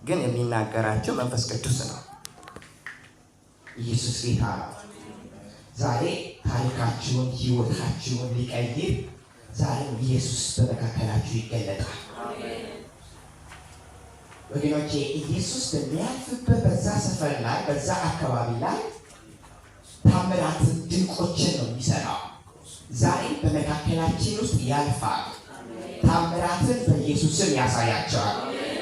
ግን የሚናገራቸው መንፈስ ቅዱስ ነው። ኢየሱስ ጌታ ነው። ዛሬ ታሪካችሁን ህይወታችሁን ሊቀይር ዛሬ ኢየሱስ በመካከላችሁ ይገለጣል። ወገኖቼ ኢየሱስ በሚያልፍበት በዛ ሰፈር ላይ በዛ አካባቢ ላይ ታምራትን ድንቆችን ነው የሚሰራው። ዛሬ በመካከላችን ውስጥ ያልፋል። ታምራትን በኢየሱስ ስም ያሳያቸዋል።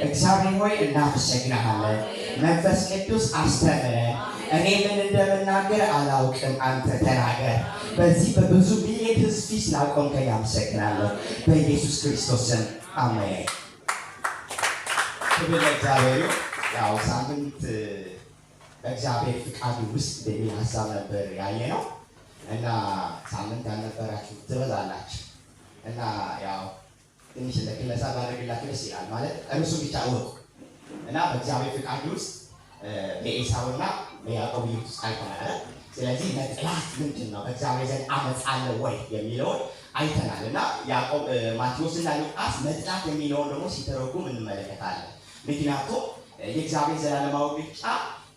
እግዚአብሔር ሆይ እናመሰግናለን። መንፈስ ቅዱስ አስተምረን። እኔ ምን እንደምናገር አላውቅም፣ አንተ ተናገር። በዚህ በብዙ ሚሊዮን ህዝብ ፊት ስላቆምከኝ አመሰግናለሁ። በኢየሱስ ክርስቶስ ስም አሜን። ክብር ለእግዚአብሔር። ያው ሳምንት በእግዚአብሔር ፍቃድ ውስጥ በሚል ሀሳብ ነበር ያየነው እና ሳምንት ያልነበራችሁ ትበዛላችሁ እና ያው ትንሽ ለክለሳ ባደረግላችሁ ደስ ይላል። ማለት እርሱ ብቻ ወቁ እና በእግዚአብሔር ፍቃድ ውስጥ በኤሳውና በያዕቆብ ሕይወት ውስጥ አይተናል። ስለዚህ መጥላት ምንድን ነው፣ በእግዚአብሔር ዘንድ አመፅ አለ ወይ የሚለውን አይተናል እና ያዕቆብ ማቴዎስና ሉቃስ መጥላት የሚለውን ደግሞ ሲተረጉም እንመለከታለን። ምክንያቱም የእግዚአብሔር ዘላለማዊ ምርጫ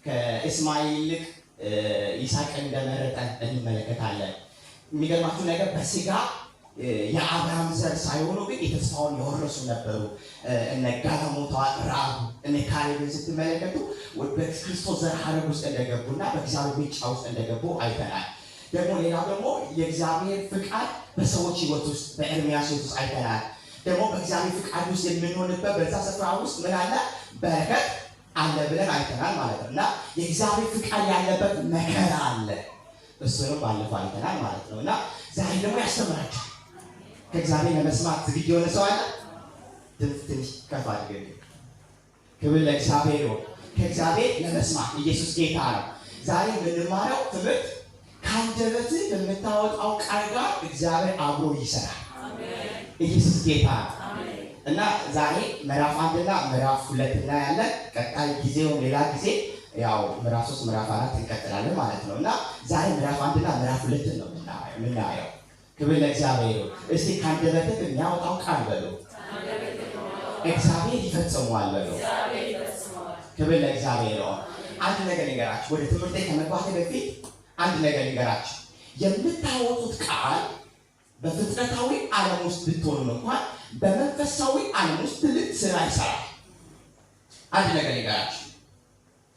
ከእስማኤል ይልቅ ይስሐቅን እንደመረጠ እንመለከታለን። የሚገርማችሁ ነገር በስጋ የአብርሃም ዘር ሳይሆኑ ግን የተስፋውን የወረሱ ነበሩ። እነ ጋለሞታ ራብ እነ ካሌብን ስትመለከቱ በክርስቶስ ዘር ሐረግ ውስጥ እንደገቡና በእግዚአብሔር ምርጫ ውስጥ እንደገቡ አይተናል። ደግሞ ሌላው ደግሞ የእግዚአብሔር ፍቃድ በሰዎች ህይወት ውስጥ በኤርምያስ ህይወት ውስጥ አይተናል። ደግሞ በእግዚአብሔር ፍቃድ ውስጥ የምንሆንበት በዛ ስፍራ ውስጥ ምን አለ? በረከት አለ ብለን አይተናል ማለት ነው። እና የእግዚአብሔር ፍቃድ ያለበት መከራ አለ፣ እሱንም ባለፈው አይተናል ማለት ነው። እና ዛሬ ደግሞ ያስተምራችኋል። ከእግዚአብሔር ለመስማት ዝግጁ የሆነ ሰው አለ? ትንሽ ከፍ አድርገን ክብር ለእግዚአብሔር ይሁን። ከእግዚአብሔር ለመስማት ኢየሱስ ጌታ ነው። ዛሬ የምንማረው ትምህርት ከአንደበትህ በምታወጣው ቃል ጋር እግዚአብሔር አብሮ ይሰራል። ኢየሱስ ጌታ ነው። እና ዛሬ ምዕራፍ 1 እና ምዕራፍ 2 እና ያለን ቀጣይ ጊዜው ሌላ ጊዜ ያው ምዕራፍ 3 ምዕራፍ 4 እንቀጥላለን ማለት ነው። እና ዛሬ ምዕራፍ 1 እና ምዕራፍ 2 ነው የምናየው። ክብር ለእግዚአብሔር። እስቲ ከአንደበትህ የሚያወጣው ቃል በሉ እግዚአብሔር ይፈጽመዋል በሉ። ክብር ለእግዚአብሔር። አንድ ነገር ልንገራችሁ፣ ወደ ትምህርት ከመግባቴ በፊት አንድ ነገር ልንገራችሁ። የምታወጡት ቃል በፍጥረታዊ ዓለም ውስጥ ብትሆኑ እንኳን በመንፈሳዊ ዓለም ውስጥ ትልቅ ስራ ይሰራል። አንድ ነገር ልንገራችሁ፣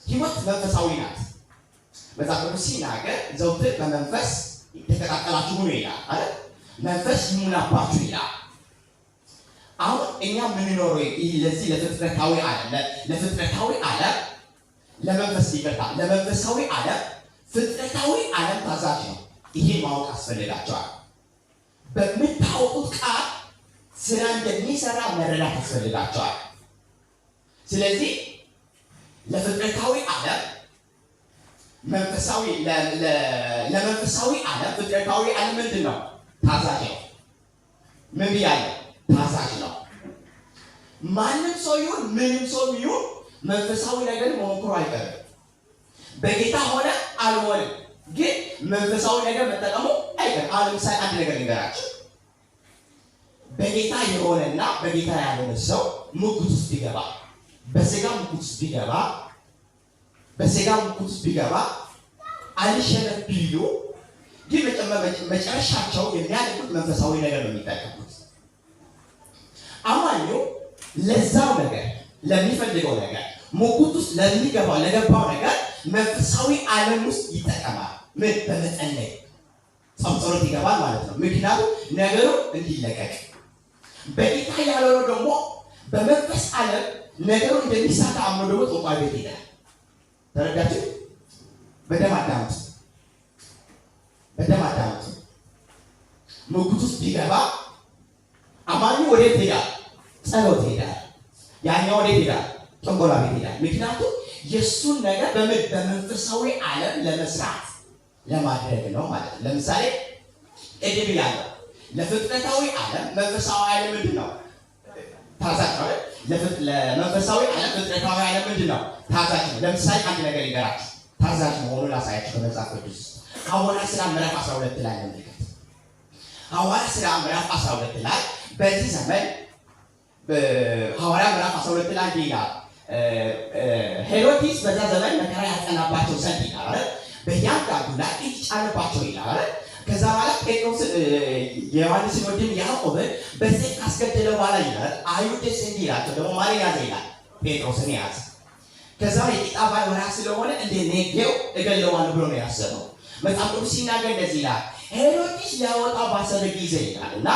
ህይወት መንፈሳዊ ናት። መጽሐፍ ቅዱስ ሲናገር ዘውትር በመንፈስ የተቀጣጠላችሁ ሁኑ ይላል አይደል? መንፈስ ይሙላባችሁ ይላል። አሁን እኛ የምንኖረው ለዚህ ለፍጥረታዊ ዓለም ለመንፈስ ይፈታ ለመንፈሳዊ ዓለም ፍጥረታዊ ዓለም ታዛዥ ነው። ይሄ ማወቅ አስፈልጋቸዋል። በምታወቁት ቃል ስራ እንደሚሰራ መረዳት ያስፈልጋቸዋል። ስለዚህ ለፍጥረታዊ ዓለም ለመንፈሳዊ ዓለም ፍጥረታዊ ዓለም ምንድን ነው? ታዛዥ ነው። ምን ብያለሁ? ታዛዥ ነው። ማንም ሰው ይሁን ምንም ሰው ይሁን መንፈሳዊ ነገር መሞከሩ አይቀርም። በጌታ ሆነ አልሆነም ግን መንፈሳዊ ነገር መጠቀሙ አይቀርም። አሁን ለምሳሌ አንድ ነገር ልንገራችሁ። በጌታ የሆነና በጌታ ያልሆነ ሰው ሙግት ውስጥ ቢገባ በስጋ ሙግት ውስጥ ቢገባ አልሸነፍ ቢሉ ግን መጨረሻቸው የሚያደርጉት መንፈሳዊ ነገር ነው የሚጠቀሙት። አማኙ ለዛው ነገር ለሚፈልገው ነገር ሙግት ውስጥ ለገባው ነገር መንፈሳዊ ዓለም ውስጥ ይጠቀማል። ምን? በመጸለይ ጸሎት ይገባል ማለት ነው። ምክንያቱም ነገሩ እንዲለቀቅ። በጌታ ያልሆነው ደግሞ በመንፈስ ዓለም ነገሩ እንደሚሳካ አምኖ ደግሞ ጠንቋይ ቤት ይሄዳል። ተረዳችሁ? በደም አዳምጡ። ሙግት ውስጥ ቢገባ አማኙ ወዴት ይሄዳል? ጸሎት ይሄዳል። ያኛው ወዴት ይሄዳል? ጥንቆላ ቤት ይሄዳል። ምክንያቱም የእሱን ነገር በመንፈሳዊ ዓለም ለመስራት ለማድረግ ነው ማለት ነው። ለምሳሌ እድብ ያለው ለፍጥረታዊ ዓለም መንፈሳዊ ዓለም ምንድን ነው? ታዛዥ ነው። ለመንፈሳዊ ዓለም ፍጥረታዊ ዓለም ምንድን ነው? ታዛዥ ነው። ለምሳሌ አንድ ነገር ይገራችሁ፣ ታዛዥ መሆኑን ላሳያችሁ ከመጽሐፍ ቅዱስ ሐዋርያት ሥራ ምዕራፍ 12 ላይ ነው። ሐዋርያት ሥራ ምዕራፍ 12 ላይ በዚህ ዘመን ሐዋርያት ምዕራፍ 12 ላይ ይላል ሄሮድስ በዛ ዘመን መከራ ያጸናባቸው ዘንድ ይላል በእያንዳንዱ ላይ ይጫነባቸው ይላል። ከዛ በኋላ ጴጥሮስ የዮሐንስን ወንድም ያዕቆብን በሰይፍ ካስገደለ በኋላ ይላል አይሁድ ደስ እንዲላቸው ደግሞ ማን ያዘ ይላል ጴጥሮስን ያዘ። ከዛ የቂጣ በዓል ወራት ስለሆነ እንደ ነገው እገለዋለሁ ብሎ ነው ያሰበው። መጽሐፍ ቅዱስ ሲናገር እንደዚህ ይላል ሄሮድስ ሊያወጣ ባሰበ ጊዜ ይላልና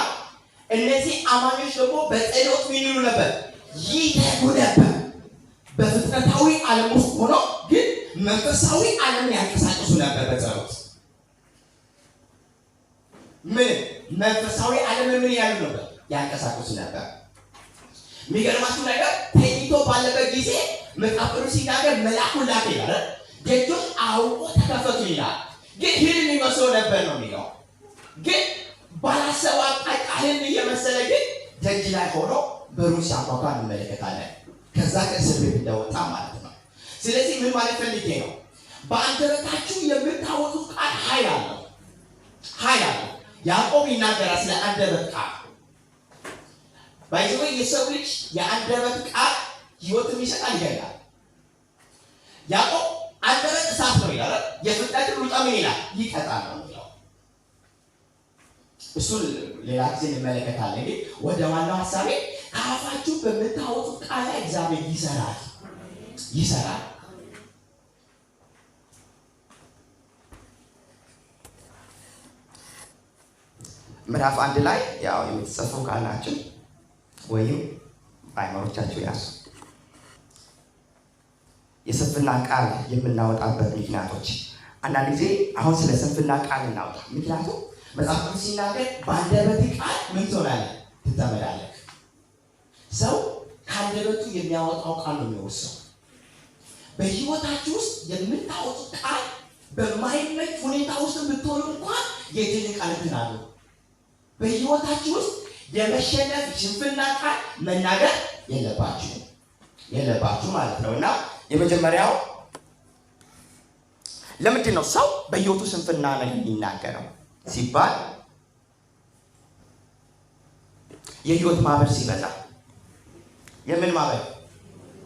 እነዚህ አማኞች ደግሞ በጸሎት ምን ይሉ ነበር? ይተጉ ነበር። በፍጥረታዊ ዓለም ውስጥ ሆኖ ግን መንፈሳዊ ዓለምን ያንቀሳቅሱ ነበር በጸሎት። መንፈሳዊ ዓለምን ምን ያሉ ነበር? ያንቀሳቅሱ ነበር። የሚገርማችሁ ነገር ተኝቶ ባለበት ጊዜ መጽሐፍ ቅዱስ ሲናገር መልአኩን ላከ ይላል። ደጆች አውቆ ተከፈቱ ይላል። ግን ህልም ይመስሎ ነበር ነው የሚለው። ግን ባላሰበው አቅጣጫ ህልም እየመሰለ ግን ደጅ ላይ ሆኖ በሩን ሲያንኳኳ እንመለከታለን። ከዛ ከእስር ቤት እንደወጣ ማለት ነው። ስለዚህ ምን ማለት ፈልጌ ነው? በአንደበታችሁ የምታወጡት ቃል ኃይል አለው። ኃይል አለው። ያዕቆብ ይናገራል ስለ አንደበት ቃል። ባይዘው የሰው ልጅ የአንደበት ቃል ህይወትን ይሰጣል ይገላል። ያዕቆብ አንደበት እሳት ነው ይላል። የፍጥረትን ሩጫ ምን ይላል? ይቀጣል ነው የሚለው። እሱን ሌላ ጊዜ እንመለከታለን። እንግዲህ ወደ ዋናው ሐሳቤ ከአፋችሁ በምታወጡት ቃል ላይ እግዚአብሔር ይሰራል። ምዕራፍ 1 ላይ ያው የምትጽፉ ካላችሁ ወይም በአይምሮቻችሁ ያዙ። የስንፍና ቃል የምናወጣበት ምክንያቶች። አንዳንድ ጊዜ አሁን ስለ ስንፍና ቃል እናውጣ። ምክንያቱም መጽሐፍ ቅዱስ ሲናገር በአንደበት ቃል ምን ትሆናለህ? ትጠመዳለህ። ሰው ከአንደበቱ የሚያወጣው ቃል ነው የሚወርሰው። በህይወታችሁ ውስጥ የምታወጡት ቃል በማይመች ሁኔታ ውስጥ ብትሆኑ እንኳን የድል ቃል ትናገሩ። በህይወታችሁ ውስጥ የመሸነፍ ሽንፍና ቃል መናገር የለባችሁ ማለት ነው። እና የመጀመሪያው ለምንድን ነው ሰው በህይወቱ ስንፍና ነው የሚናገረው ሲባል የህይወት ማዕበል ሲበዛ። የምን ማዕበል?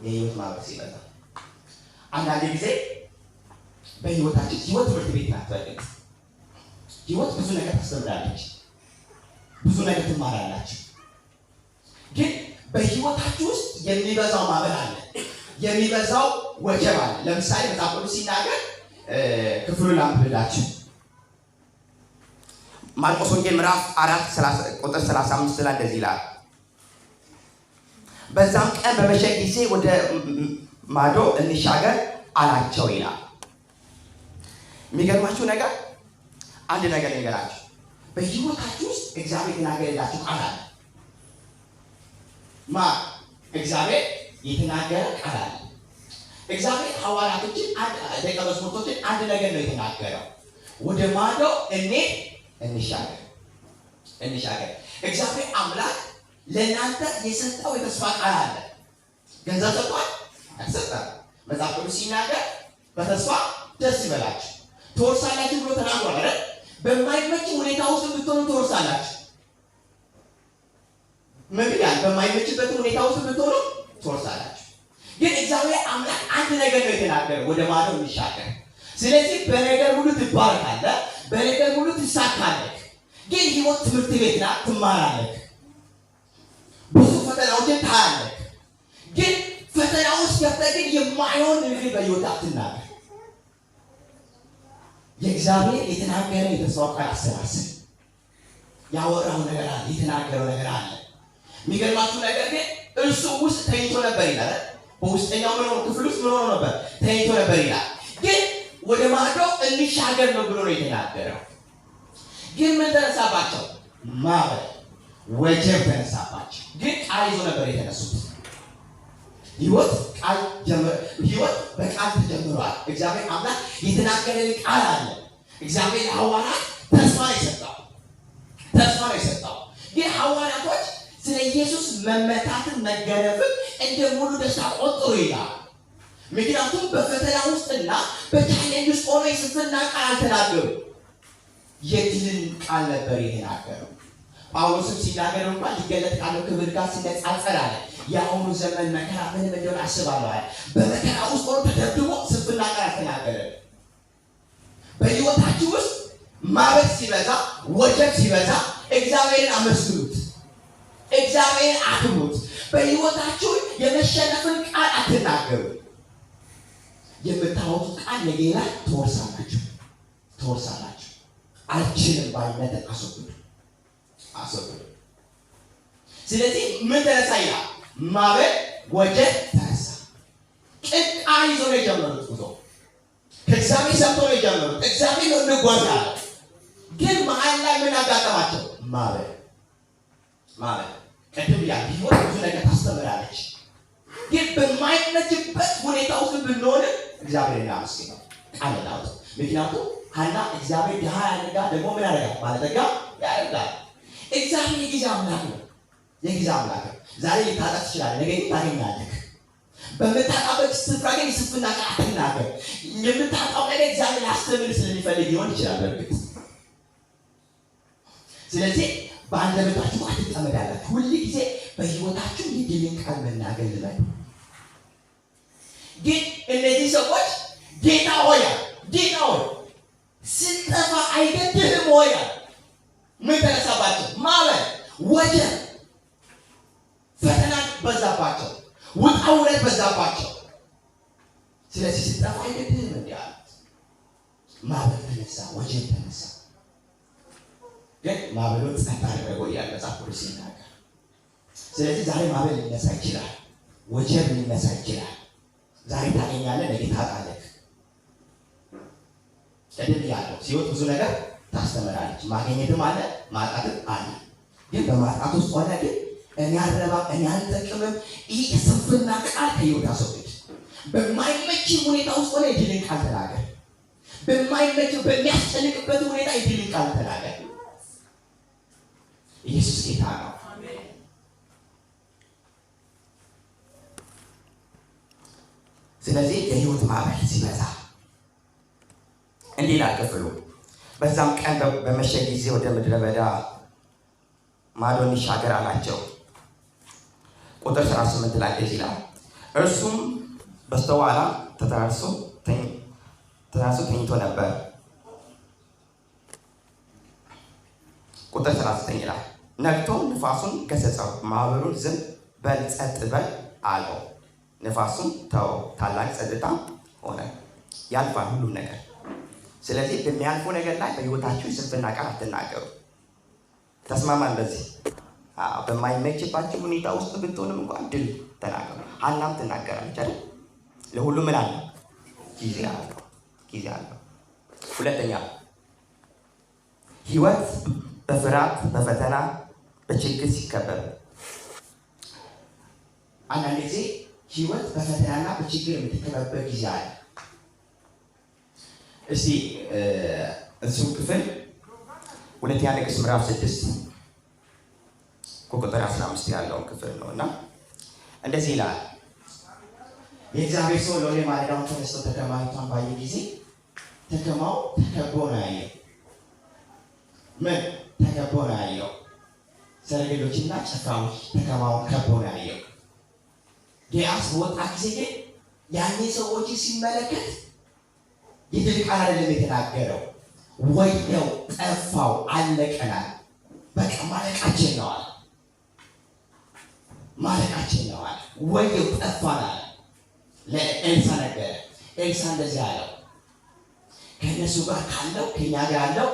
የህይወት ማዕበል ሲበዛ። አንዳንድ ጊዜ በህይወታችን ህይወት ትምህርት ቤት ናት። በእርግጥ ህይወት ብዙ ነገር ታስተምራለች፣ ብዙ ነገር ትማራላችሁ። ግን በህይወታችሁ ውስጥ የሚበዛው ማዕበል አለ፣ የሚበዛው ወጀብ አለ። ለምሳሌ መጽሐፍ ቅዱስ ሲናገር ክፍሉን ላንብብላችሁ። ማርቆስ ወንጌል ምዕራፍ 4 ቁጥር 35 ላይ እንደዚህ ይላል። በዛም ቀን በመሸ ጊዜ ወደ ማዶ እንሻገር አላቸው ይላል። የሚገርማችሁ ነገር አንድ ነገር ልንገራችሁ። በህይወታችሁ ውስጥ እግዚአብሔር የተናገረላችሁ ቃል አለ። እግዚአብሔር የተናገረ ቃል አለ። እግዚአብሔር ሐዋርያቶችን ደቀ መዛሙርቶችን አንድ ነገር ነው የተናገረው። ወደ ማዶ እንሻገር። እግዚአብሔር አምላክ ለእናንተ የሰጠው የተስፋ ቃል አለ። ገንዘብ ሰጥቷል? አልሰጠም። መጽሐፍ ቅዱስ ሲናገር በተስፋ ደስ ይበላችሁ ትወርሳላችሁ ብሎ ተናግሯል አይደል? በማይመች ሁኔታ ውስጥ ብትሆኑ ትወርሳላችሁ። ምን ይላል? በማይመችበት ሁኔታ ውስጥ ብትሆኑ ትወርሳላችሁ። ግን እግዚአብሔር አምላክ አንድ ነገር ነው የተናገረው፣ ወደ ማዶ እንሻገር። ስለዚህ በነገር ሁሉ ትባረካለህ፣ በነገር ሁሉ ትሳካለህ። ግን ህይወት ትምህርት ቤት ናት፣ ትማራለህ። ብዙ ፈተናዎችን ታያለህ። ግን ፈተና ውስጥ ገብተህ ግን የማይሆን ንግግር በህይወት አትናገር። የእግዚአብሔር የተናገረ የተስፋ ቃል አሰላስል። ያወራው ነገር አለ፣ የተናገረው ነገር አለ። የሚገርማችሁ ነገር ግን እርሱ ውስጥ ተኝቶ ነበር ይላል። በውስጠኛው ክፍል ውስጥ ምን ሆኖ ነበር? ተኝቶ ነበር ይላል። ግን ወደ ማዶ እንሻገር ነው ብሎ ነው የተናገረው። ግን ምን ተነሳባቸው? ማዕበል፣ ወጀብ ተነሳባቸው። ግን ቃል ይዞ ነበር የተነሱት። ህይወት በቃል ተጀምሯል። እግዚአብሔር አምላክ የተናገረን ቃል አለ። እግዚአብሔር ሐዋርያት ተስፋ ነው የሰጠው። ግን ሐዋርያቶች ስለ ኢየሱስ መመታትን መገረፍን እንደ ሙሉ ደስታ ቆጥሩ ይላል። ምክንያቱም በፈተና ውስጥና በቻሌንጅ ውስጥ ሆኖ የስንፍና ቃል አልተናገሩ፣ የድልን ቃል ነበር የተናገረው። ጳውሎስም ሲናገር እንኳን ሊገለጥ ካለው ክብር ጋር ሲነጻጸር አለ የአሁኑ ዘመን መከራ ምን እንደሆነ አስባለሁ አለ። በመከራ ውስጥ ሆኖ ተደብድቦ ስንፍና ቃል ተናገረ። በሕይወታችሁ ውስጥ ማበድ ሲበዛ ወጀብ ሲበዛ እግዚአብሔርን አመስግኑት፣ እግዚአብሔርን አክብሩት። በሕይወታችሁ የመሸነፍን ቃል አትናገሩ። የምታወጡት ቃል ለሌላ ትወርሳላችሁ። አልችልም ባይነትን አስወግዱ። ስለዚህ ምን ተነሳ ይላል? ማበድ ወጀብ ተነሳ። ቅቃ ይዞ ነው የጀመሩት ጉዞ። ከእግዚአብሔር ሰምቶ ነው የጀመሩት። እግዚአብሔር ነው እንጓዛለን። ግን መሀል ላይ ምን አጋጠማቸው? ማበድ። ቅድም ያ ህይወት ብዙ ነገር ታስተምራለች። ግን በማይመችበት ሁኔታ ውስጥ ብንሆን እግዚአብሔር እናመስግነው፣ ቃል እናውጣ። ምክንያቱም ሐና እግዚአብሔር ድሃ ያደርጋ ደግሞ ምን ያደርጋል? ባለጠጋ ያደርጋል። እግዚአብሔር የጊዜ አምላክ ነው። ዛሬ ልታጣ ትችላለህ፣ ነገ ታገኛለህ። በምታጣበት ስፍራ ግን ስፍና ቃል አትናገር። የምታጣው ነገር እግዚአብሔር ሊያስተምር ስለሚፈልግ ሊሆን ይችላል በእርግጥ። ስለዚህ በአንደበታችሁ አትጠመዳላችሁ። ሁል ጊዜ በህይወታችሁ የድልን ቃል መናገር ልመዱ። ግን እነዚህ ሰዎች ጌታ ሆይ ስንጠፋ አይገድልም ሆይ ምን ተነሳባቸው? ማበድ፣ ወጀብ፣ ፈተና በዛባቸው፣ ውጣ ውረድ በዛባቸው። ስለዚህ ስንጠፋ አይገድልም እንዲህ አሉት። ማበድ ተነሳ፣ ወጀብ ተነሳ። ግን ማበሉን ጸጥ አደረገው እያለ መጽሐፍ ቅዱስ ይናገራል። ስለዚህ ዛሬ ማበል ሊነሳ ይችላል፣ ወጀብ ሊነሳ ይችላል። ዛሬ ታገኛለህ፣ ነገ ታጣለህ። ቀደም ያለው ሲወት ብዙ ነገር ታስተምራለች። ማግኘትም አለ ማጣትም አለ። ግን በማጣት ውስጥ ሆነ ግን እኔ አልረባም፣ እኔ አልጠቅምም፣ ይህ የስንፍና ቃል ከሕይወት አስወግድ። በማይመች ሁኔታ ውስጥ ሆነ የድልን ቃል ተናገር። በማይመች በሚያስጨንቅበት ሁኔታ የድልን ቃል ተናገር። ኢየሱስ ጌታ ነው። ስለዚህ የሕይወት ማዕበል ሲበዛ እንዲህ ይላል ክፍሉ። በዛም ቀን በመሸ ጊዜ ወደ ምድረ በዳ ማዶ እንሻገር አላቸው። ቁጥር 38 ላይ እንደዚህ ይላል፣ እርሱም በስተኋላ ተንተራሶ ተኝቶ ነበር። ቁጥር 39 ይላል፣ ነግቶ ንፋሱን ገሰጸው፣ ማዕበሉን ዝም በል ጸጥ በል አለው። ንፋሱን ተወው፣ ታላቅ ጸጥታ ሆነ። ያልፋል ሁሉም ነገር። ስለዚህ በሚያልፈው ነገር ላይ በሕይወታችሁ የስንፍና ቃል አትናገሩ። ተስማማን? በዚህ በማይመችባችሁ ሁኔታ ውስጥ ብትሆንም እንኳን ድል ተናገሩ። ሐናም ትናገራለች አይደል? ለሁሉ ምን አለ? ጊዜ አለው። ሁለተኛ ሕይወት በፍርሃት በፈተና በችግር ሲከበብ። አንዳንድ ጊዜ ሕይወት በፈተናና በችግር የምትከበብበት ጊዜ አለ። እስቲ እሱ ክፍል ሁለተኛ ነገሥት ምዕራፍ 6 ቁጥር 15 ያለውን ክፍል ነው እና እንደዚህ ይላል። የእግዚአብሔር ሰው ሎሌ ማለዳውን ተነስቶ ተከማይቷን ባየ ጊዜ ተከማው ተከቦ ነው ያየው። ምን ተከቦ ነው ያየው? ሰረገሎችና ጭፍራዎች ተከማውን ከቦ ነው ያየው። ጌያስ በወጣ ጊዜ ግን ያኔ ሰዎች ሲመለከት የድል ቃል አይደለም የተናገረው። ወየው ጠፋው፣ አለቀናል፣ በቃ ማለቃችን ነው አለ። ወየው ጠፋናል። ለኤልሳ ነገረ። ኤልሳ እንደዚህ አለው፣ ከእነሱ ጋር ካለው ከኛ ጋር ያለው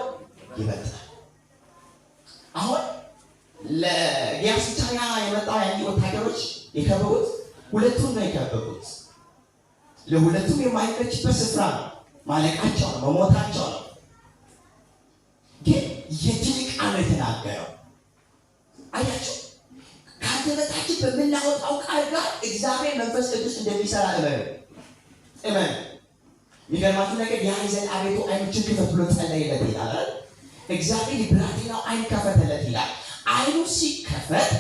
ይበልጣል። አሁን ለጊያስ ብቻ የመጣው ያኔ ወታደሮች የከበቡት ሁለቱን ነው የከበቡት። ለሁለቱም የማይመችበት ስፍራ ነው፣ ማለቃቸው ነው፣ መሞታቸው ነው። ግን የድል ቃል የተናገረው አያችሁ። ከአንደበታችን በምናወጣው ቃል ጋር እግዚአብሔር መንፈስ ቅዱስ እንደሚሰራ እመን። የሚገርማችሁ ነገር የአይዘን አቤቱ አይኖችን ክፈት ብሎ ጸለየለት ይላል። እግዚአብሔር የብላቴናው አይን ከፈተለት ይላል። አይኑ ሲከፈት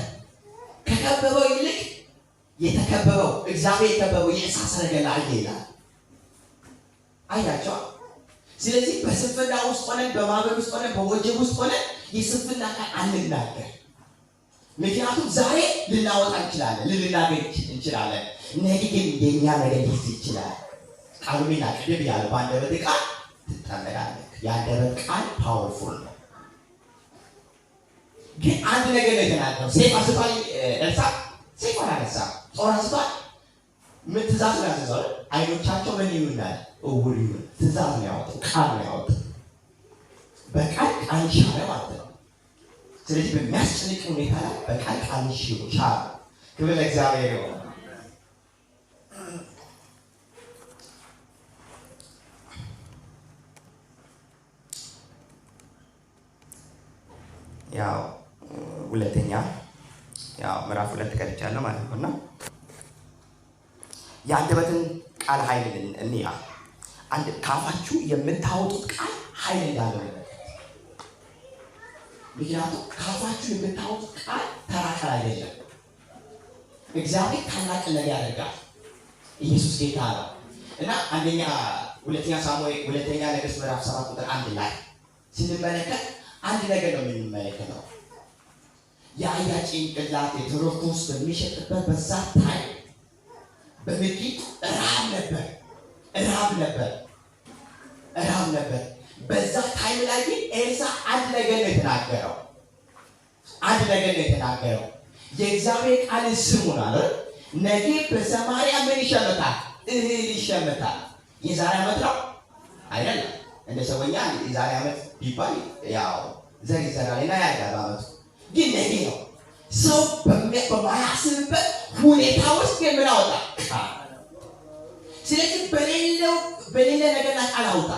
ከከበበው ይልቅ የተከበበው እግዚአብሔር የከበበው የእሳት ሰረገላ አየ ይላል። አያቸው። ስለዚህ በስንፍና ውስጥ ሆነን፣ በማዕበል ውስጥ ሆነን፣ በወጀብ ውስጥ ሆነን የስንፍና ቃል አንናገር። ምክንያቱም ዛሬ ልናወጣ እንችላለን፣ ልናገር እንችላለን። ነገ ግን የኛ ነገር ሊይዝ ይችላል። ቃሉ ቢናቅድብ ያለ በአንደበት ቃል ትጠመዳለህ። የአንደበት ቃል ፓወርፉል ነው። ግን አንድ ነገር ነው የተናገረው። ሰይፍ አንስቷል ኤልሳ፣ ሰይፍ አላነሳም። ጦር አንስቷል። ምን ትእዛዝ ነው ያዘዘው? አይኖቻቸው ምን ይሆናል? እውር ይሁን። ትእዛዝ ነው ያወጣው፣ ቃል ነው ያወጣው። በቃል ቃል ሻረ ማለት ነው። ስለዚህ በሚያስጨንቅ ሁኔታ ላይ በቃል ቃል ሻረ። ክብር ለእግዚአብሔር ይሁን። ያው ሁለተኛ ምዕራፍ 2 ቀርቻለሁ ማለት ነውና የአንደበትን ቃል ኃይል እንያ። አንድ ካፋችሁ የምታወጡት ቃል ኃይል እንዳለው ነው። ምክንያቱም ካፋችሁ የምታወጡት ቃል ተራ ቃል አይደለም። እግዚአብሔር ታላቅ ነገር ያደርጋል። ኢየሱስ ጌታ ነው እና ሁለተኛ ነገሥት ምዕራፍ 7 ቁጥር 1 ላይ ስንመለከት አንድ ነገር ነው የምንመለከተው። የአህያ ጭንቅላት የቴዎፍሎስ በሚሸጥበት በዛ ታይም በምድሪቱ ረሃብ ነበር። በዛ ታይም ላይ ግን ኤልሳ አንድ ነገር ነው የተናገረው። የእግዚአብሔር ቃል ስሙን አለ። ነገ በሰማርያ ምን ይሸመታል? እህል ይሸመታል። የዛሬ ዓመት ነው አይደለም። እንደ ሰውኛ የዛሬ ዓመት ቢባል ያው ዘር ይዘራልና ያድጋል ዓመቱ። ግን ነገ ነው። ሰው በማያስብበት ሁኔታ ውስጥ ምን አወጣ? ስለዚህ በሌለ ነገር ላይ ቃል አውጣ።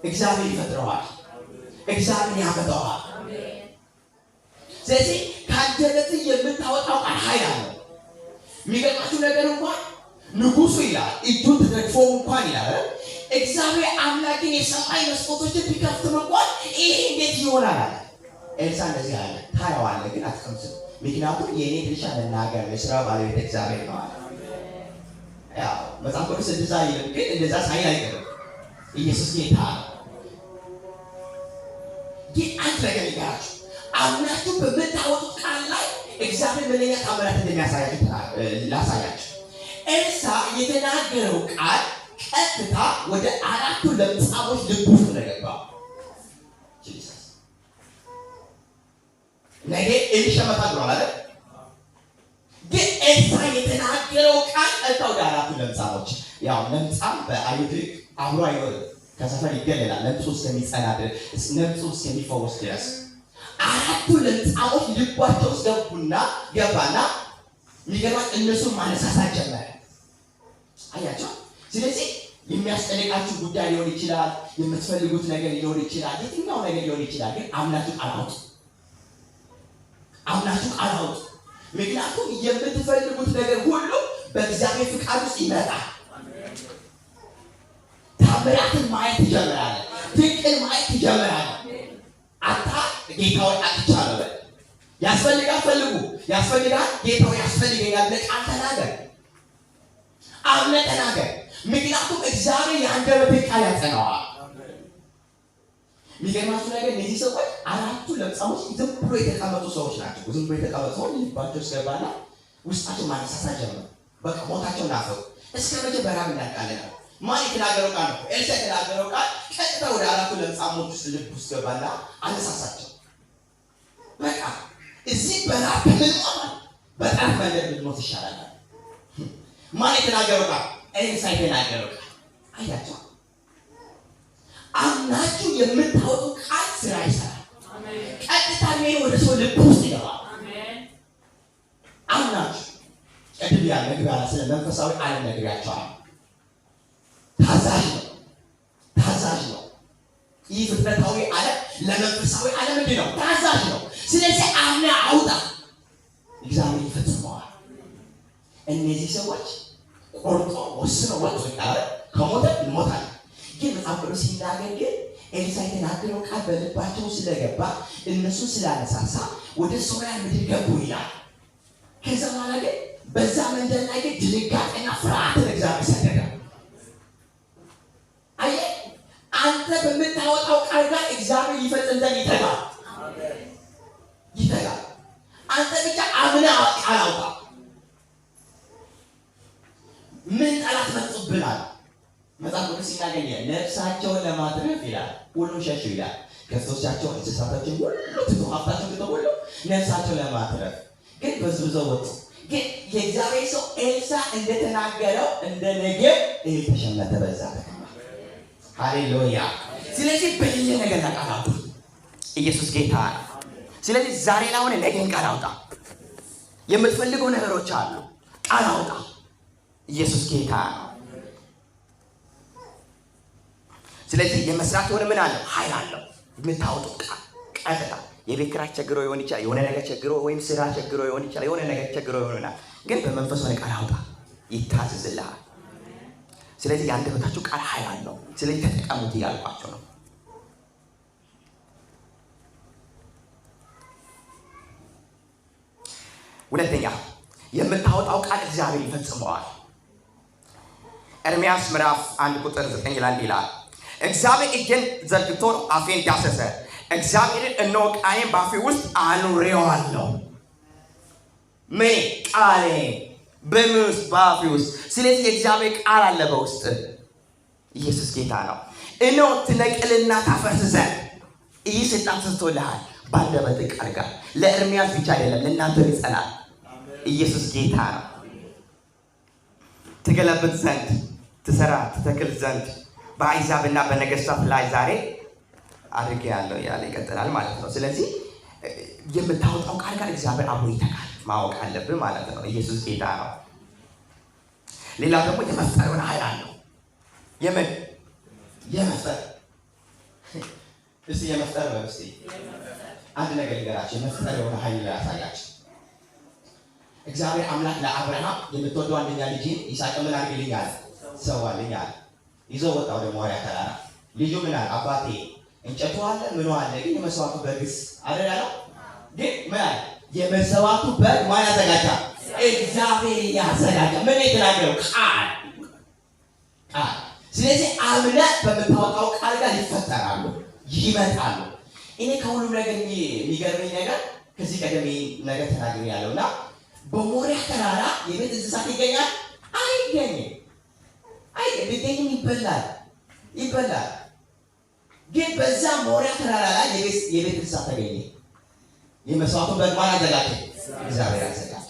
እግዚአብሔር ይፈጥረዋል፣ እግዚአብሔር ያመጣዋል። ስለዚህ ከአንደበት የምታወጣው ቃል ኃይል አለው። የሚገርማችሁ ነገር እንኳን ንጉሱ ይላል እጁን ተደግፎ እንኳን ይላል እግዚአብሔር አምላክን የሰማይ መስኮቶችን ቢከፍትም እንኳን ይሄ እንዴት ይሆናል አለ። ኤልሳ እንደዚህ አለ፣ ታየዋለህ ግን አትቀምስም። ምክንያቱም የእኔ ድርሻ መናገር ነው፣ የሥራ ባለቤት እግዚአብሔር ነው አለ። ያው መጽሐፍ ቅዱስ እንደዛ ይልም፣ ግን እንደዛ ሳይል አይቀርም። ኢየሱስ ጌታ ነው። ግን አንድ ነገር ይጋራችሁ፣ አምናችሁ በምታወጡት ቃል ላይ እግዚአብሔር ምንኛ ታምራት እንደሚያሳያችሁ ላሳያችሁ። ኤልሳ የተናገረው ቃል ቀጥታ ወደ 4 ለምጻሞች ልብ ውስጥ ገባ። ነገ ይሸመታል ብሏል አይደል? ግን ኤልሳ የተናገረው ቃል ቀጥታ ወደ 4 ለምጻሞች፣ ያው ለምጻም በአይሁድ አብሮ አይኖርም፣ ከሰፈር ይገለላል። ለምጹ እስከሚጸና ድረስ፣ ለምጹ እስከሚፈወስ ድረስ 4 ለምጻሞች ልባቸው ውስጥ ገባና የሚገርማት እነሱን ማነሳሳት ጀመረ። አያቸው። ስለዚህ የሚያስጨንቃችሁ ጉዳይ ሊሆን ይችላል፣ የምትፈልጉት ነገር ሊሆን ይችላል፣ የትኛው ነገር ሊሆን ይችላል። ግን አምናችሁ ቃል አውጡ። ምክንያቱም የምትፈልጉት ነገር ሁሉ በእግዚአብሔር ፍቃድ ውስጥ ይመጣል። ታምራትን ማየት ትጀምራለህ፣ ድንቅን ማየት ትጀምራለህ። ጌታው አጥቻለሁ በል። ያስፈልጋል ጌታው ያስፈልገኛል ብለህ ቃል ተናገር፣ አምነህ ተናገር። ምክንያቱም እግዚአብሔር የአንደበትህን ቃል ያጸናዋል። የሚገርማችሁ ነገር እነዚህ ሰዎች 4 ለምጻሞች ዝም ብሎ የተቀመጡ ሰዎች ናቸው። ዝም ብሎ የተቀመጡ ሰዎች ልባቸው ገባና ውስጣቸው ማነሳሳት ጀመሩ። በቃ ሞታቸው ናፈቁ። እስከ መቼ በራብ እናልቃለን? ማን የተናገረው ቃል ነው? ኤልሳ የተናገረው ቃል ቀጥታ ወደ 4 ለምጻሞች ውስጥ ልብ ውስጥ ገባና አነሳሳቸው። በቃ እዚህ በራብ በጣም መንገድ ብትሞት ይሻላል። ማን የተናገረው ቃል? ኤልሳ የተናገረው ቃል። አያቸው። አምናችሁ የምታወጡ ቃል ስራ ይሰራል። ቀጥታ ወደ ሰው ልብ ውስጥ ይገባል። አምናችሁ ቅድም ያለ ስለ መንፈሳዊ ዓለም ነግሬያቸዋለሁ። ታዛዥ ነው። ይህ ፍጥረታዊ ዓለም ለመንፈሳዊ ዓለም ምንድን ነው? ታዛዥ ነው። ስለዚህ አምነህ አውጣ፣ እግዚአብሔር ይፈጽመዋል። እነዚህ ሰዎች ቆርጦ ወስነው ወጡ። ከሞተ እንሞታለን። ግን መጽሐፍ ቅዱስ ሲናገር ግን ኤልሳ የተናገረው ቃል በልባቸው ስለገባ እነሱ ስላነሳሳ ወደ ሶርያ ምድር ገቡ ይላል። ከዛ በኋላ ግን በዛ መንደር ላይ ግን ድንጋጤና ፍርሃትን እግዚአብሔር ሰደደ። አየህ፣ አንተ በምታወጣው ቃል ጋር እግዚአብሔር ይፈጽም ዘንድ ይተጋል። ምን ጠላት መጥቶብናል? መጽሐፍ ቅዱስ ሲናገር ነፍሳቸውን ለማትረፍ ይላል ሁሉ ሸሹ ይላል። ከብቶቻቸውን እንስሳታቸውን ሁሉ ትተው ሀብታቸውን ትተው ሁሉ ነፍሳቸውን ለማትረፍ ግን በዝብዘው ወጡ። ግን የእግዚአብሔር ሰው ኤልሳ እንደተናገረው እንደ ነገም እህል ተሸመተ በዛ ከተማ። ሃሌሉያ። ስለዚህ በሌለ ነገር ቃል አውጣ። ኢየሱስ ጌታ ነው። ስለዚህ ዛሬ ላይ ሆነ ነገን ቃል አውጣ። የምትፈልገው ነገሮች አሉ፣ ቃል አውጣ። ኢየሱስ ጌታ ነው። ስለዚህ የመስራት የሆነ ምን አለው? ኃይል አለው። የምታወጣው ቀጥታ የቤት ኪራይ ቸግሮ ይሆን ይችላል፣ የሆነ ነገር ቸግሮ ወይም ስራ ቸግሮ ይሆን ይችላል፣ የሆነ ነገር ቸግሮ ይሆናል። ግን በመንፈስ ሆነ ቃል አውጣ፣ ይታዘዝልሃል። ስለዚህ የአንደበታችሁ ቃል ኃይል አለው። ስለዚህ ተጠቀሙት እያልኳቸው ነው። ሁለተኛ የምታወጣው ቃል እግዚአብሔር ይፈጽመዋል። ኤርምያስ ምዕራፍ 1 ቁጥር 9 ላይ ይላል እግዚአብሔር እጄን ዘርግቶ አፌን ዳሰሰ፣ እግዚአብሔርን እነሆ ቃሌን በአፌ ውስጥ አኑሬዋለሁ። ምን ቃሌ በምን ውስጥ? በአፌ ውስጥ። ስለዚህ የእግዚአብሔር ቃል አለ በውስጥ። ኢየሱስ ጌታ ነው። እነሆ ትነቅልና ታፈርስ ዘንድ ይህ ስልጣን ሰጥቶልሃል። ባንደበትህ ቃል ጋር ለኤርምያስ ብቻ አይደለም ለእናንተ ይጸናል። ኢየሱስ ጌታ ነው። ትገለብጥ ዘንድ ትሰራ ትተክል ዘንድ በአሕዛብና በነገሥታት ላይ ዛሬ አድርጌአለሁ ያለ ይቀጥላል ማለት ነው። ስለዚህ የምታወጣው ቃል ጋር እግዚአብሔር አብሮ ይተካል ማወቅ አለብህ ማለት ነው። ኢየሱስ ጌታ ነው። ሌላ ደግሞ የመፍጠር የሆነ ኃይል አለው። የምን የመፍጠር እስቲ የመፍጠር ነው። እስቲ አንድ ነገር ልንገራችሁ። የመፍጠር የሆነ ኃይል ያሳያችሁ። እግዚአብሔር አምላክ ለአብርሃም የምትወደው አንደኛ ልጅን ይስሐቅን ምን አድርግልኝ አለ? ሰዋልኝ አለ። ይዞ ወጣ ወደ ሞሪያ ተራራ። ልጁ ምን አለ? አባቴ እንጨቱ አለ ምኑ አለ፣ ግን የመስዋዕቱ በግስ አደረጋለሁ። ግን ምን አለ? የመስዋዕቱ በግ ማን ያዘጋጃል? እግዚአብሔር ያዘጋጃል። ምን የተናገረው? ቃል። ስለዚህ አምነህ በምታወጣው ቃል ጋር ይፈጠራሉ፣ ይመጣሉ። እኔ ከሁሉም ነገር የሚገርመኝ ነገር ከዚህ ቀደም ነገር ተናግሬያለሁ እና በሞሪያ ተራራ የቤት እንስሳት ይገኛል? አይገኝም። ቢገኝም ይበላል። ግን በዛ ሞሪያ ተራራ ላይ የቤት እንስሳት ተገኘ። የመስዋዕቱን በግ ማን አዘጋጀ? እግዚአብሔር አዘጋጀ።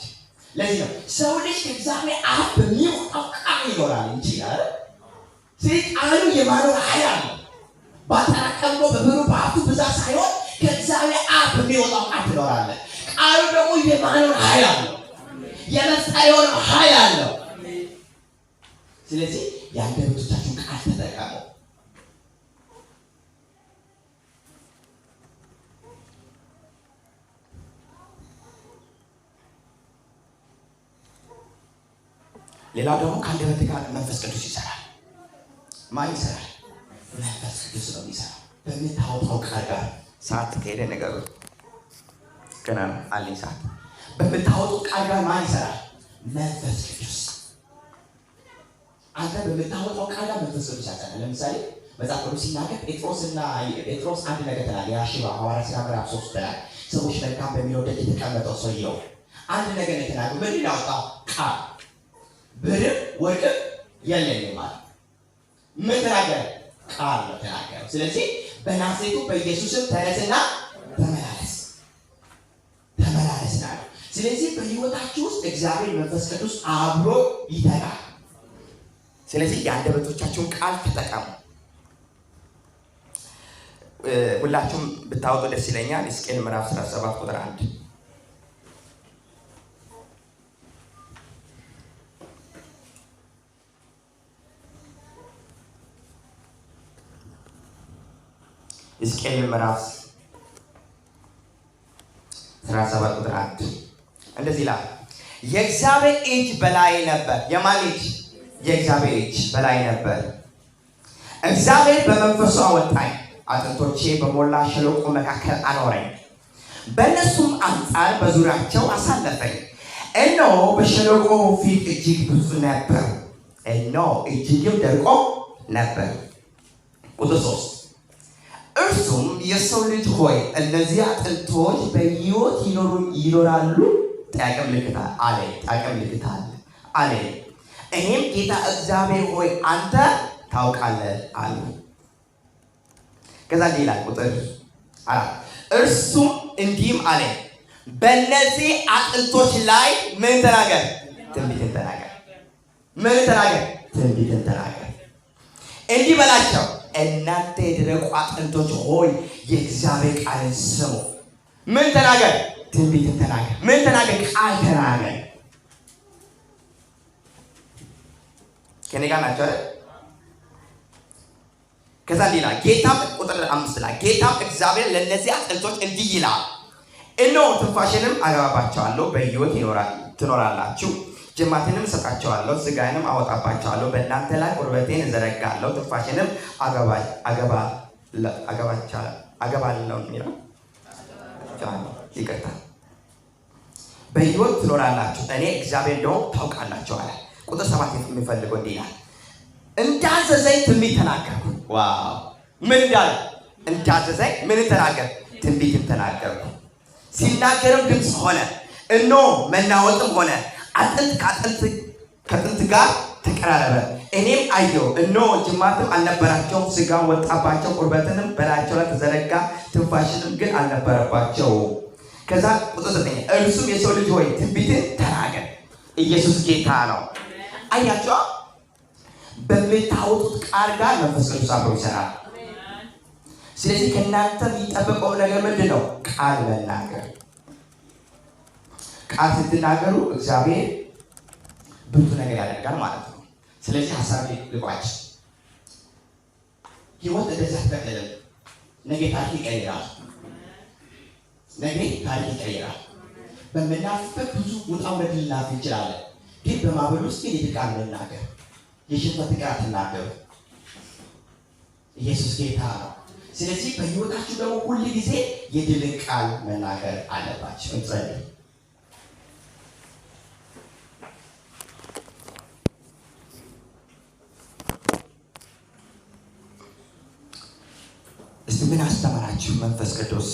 ለዚህ ነው ሰው ልጅ ከእግዚአብሔር አፍ በሚወጣው ቃል ይኖራል እንጂ ቃሉ የማኖር ኃይል አለው። ባጠራቀምነው በብሩ በሀብቱ ብዛት ሳይሆን ከእግዚአብሔር አፍ በሚወጣው ቃል ትኖራለህ። ቃሉ ደግሞ የማኖር ኃይል አለው። የመፍጠር የሆነው ኃይል አለው። ስለዚህ የአንደበቶቻችሁን ቃል ተጠቀሙ። ሌላው ደግሞ ከአንደበት ጋር መንፈስ ቅዱስ ይሰራል። ማን ይሰራል? መንፈስ ቅዱስ ነው የሚሰራው። በምታወጣው ቃል ጋር ሰዓት ከሄደ ነገሩ ገና ነው አለኝ ሰዓት። በምታወጣው ቃል ጋር ማን ይሰራል? መንፈስ ቅዱስ። አንተ በምታወጣው ቃል ጋር መንፈስ ቅዱስ ያጸናል። ለምሳሌ መጽሐፍ ቅዱስ ሲናገር ጴጥሮስ አንድ ነገር ተናገረ። ያሽባ ሐዋርያት ሥራ ምዕራፍ 3 ላይ ሰዎች መልካም በሚለው ደጅ የተቀመጠው ሰውየው አንድ ነገር ነው የተናገረው። ምንድን ያወጣው ቃል? ብርም ወርቅም የለኝም ማለት ምን ተናገረ? ቃል ነው ተናገረው። ስለዚህ በናዝሬቱ በኢየሱስም ተነስና ተመላለስ ነው። ስለዚህ በሕይወታችሁ ውስጥ እግዚአብሔር መንፈስ ቅዱስ አብሮ ይተጋል። ስለዚህ የአንደበቶቻችሁን ቃል ተጠቀሙ። ሁላችሁም ብታወጡ ደስ ይለኛል። ሕዝቅኤል ምዕራፍ 17 ቁጥር 1 ሕዝቅኤል ምዕራፍ 17 ቁጥር 1 እንደዚህ ይላል። የእግዚአብሔር እጅ በላይ ነበር። የማን እጅ? የእግዚአብሔር እጅ በላይ ነበር። እግዚአብሔር በመንፈሱ አወጣኝ፣ አጥንቶቼ በሞላ ሸለቆ መካከል አኖረኝ። በእነሱም አንጻር በዙሪያቸው አሳለፈኝ። እነሆ በሸለቆ ፊት እጅግ ብዙ ነበሩ፣ እነሆ እጅግም ደርቆ ነበር። ቁጥር 3 እርሱም የሰው ልጅ ሆይ እነዚህ አጥንቶች በሕይወት ይኖራሉ? ጥያቄ ምልክት አለ። እኔም ጌታ እግዚአብሔር ሆይ አንተ ታውቃለህ አሉ። ከዛ ሌላ ቁጥር 4 እርሱም እንዲህም አለ በእነዚህ አጥንቶች ላይ ምን ተናገር? ትንቢትን ተናገር። ምን ተናገር? ትንቢትን ተናገር። እንዲህ በላቸው እናንተ የደረቁ አጥንቶች ሆይ የእግዚአብሔር ቃልን ስሙ። ምን ተናገር? ትንቢትን ተናገር። ምን ተናገር? ቃል ተናገር። ከኔ ጋር ናቸው አይደል? ከዛ ሌላ ጌታም ቁጥር 5 ላይ ጌታም እግዚአብሔር ለእነዚህ አጥንቶች እንዲህ ይላል እነሆ ትንፋሽንም አገባባቸዋለሁ፣ በሕይወት ትኖራላችሁ፣ ጅማትንም እሰጣቸዋለሁ፣ ሥጋዬንም አወጣባቸዋለሁ፣ በእናንተ ላይ ቁርበቴን እዘረጋለሁ፣ ትንፋሽንም አገባለሁ የሚለው ይቅርታ፣ በሕይወት ትኖራላችሁ፣ እኔ እግዚአብሔር እንደሆንኩ ታውቃላችሁ አለ። ቁጥር 7 የሚፈልገው እንዲህ ይላል እንዳዘዘኝ ትንቢት ተናገርኩ። ዋው! ምን እንዳለ? እንዳዘዘኝ ምን ተናገር? ትንቢትን ተናገርኩ። ሲናገርም ድምፅ ሆነ፣ እነሆ መናወጥም ሆነ፣ አጥንት ከአጥንት ጋር ተቀራረበ። እኔም አየሁ፣ እነሆ ጅማትም አልነበራቸውም፣ ሥጋም ወጣባቸው፣ ቁርበትንም በላያቸው ላይ ተዘረጋ፣ ትንፋሽንም ግን አልነበረባቸው። ከዛ ቁጥር 9 እርሱም የሰው ልጅ ሆይ ትንቢትን ተናገር። ኢየሱስ ጌታ ነው። አያችሁ፣ በምታወጡት ቃል ጋር መንፈስ ቅዱስ አብሮ ይሰራል። ስለዚህ ከእናንተ የሚጠበቀው ነገር ምንድን ነው? ቃል መናገር። ቃል ስትናገሩ እግዚአብሔር ብዙ ነገር ያደርጋል ማለት ነው። ስለዚህ ሀሳብ ልቋጭ። ህይወት እንደዛ ተቀደለ። ነገ ታሪክ ይቀይራል። ነገ ታሪክ ይቀይራል። በመናፍበት ብዙ ውጣ ውረድ ልናልፍ እንችላለን። ግን በማዕበል ውስጥ ግን የድል ቃል መናገር፣ የሽንፈት ቃል ተናገሩ። ኢየሱስ ጌታ ነው። ስለዚህ በህይወታችሁ ደግሞ ሁሉ ጊዜ የድልን ቃል መናገር አለባችሁ። እንጸልይ። እስቲ ምን አስተማራችሁ መንፈስ ቅዱስ?